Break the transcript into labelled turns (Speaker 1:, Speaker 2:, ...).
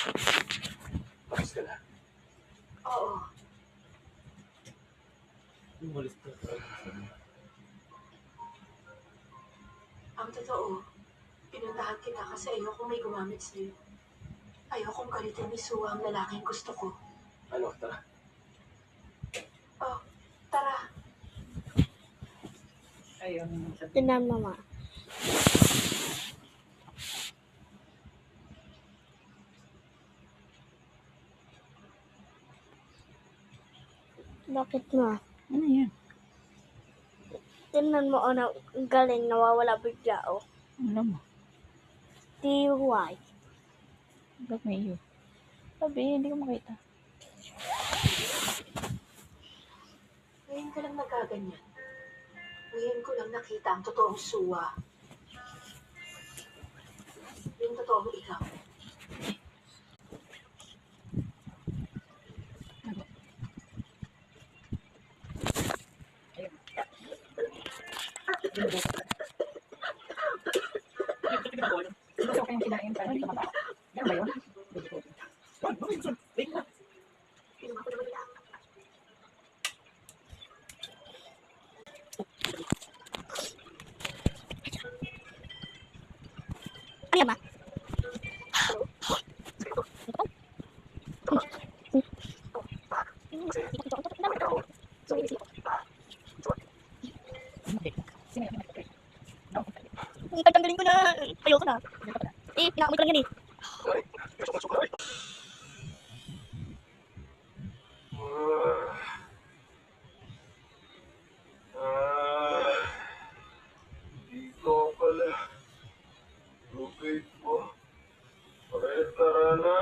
Speaker 1: Tapos ka na.
Speaker 2: Oo.
Speaker 1: Umalis ka talaga.
Speaker 2: Ang totoo, pinuntahan kita kasi ayokong may gumamit sa'yo. Ayokong galitin ni Sua ang lalaking gusto ko.
Speaker 1: Ano, tara.
Speaker 2: Oh, tara.
Speaker 3: Ayun.
Speaker 4: Tinan mama. Bakit ma?
Speaker 3: Ano yan?
Speaker 4: Tingnan mo ang galing, nawawala bigla oh.
Speaker 3: Alam mo.
Speaker 4: TY.
Speaker 3: Ba't may iyo? Sabi, hindi ko makita.
Speaker 2: Ngayon ko lang nagaganyan. Ngayon ko lang nakita ang totoong Sua. Yung totoong ikaw.
Speaker 3: Gusto ko kayong kinain para hindi ka mabao. Ganun ba yun?
Speaker 2: Pinuha ko naman nila.
Speaker 4: Ano yan ma? Tanggalin ko na. Ayoko na. Pinakamoy ko lang yan eh.
Speaker 1: Dito pala. Lugay po. Pare, tara na.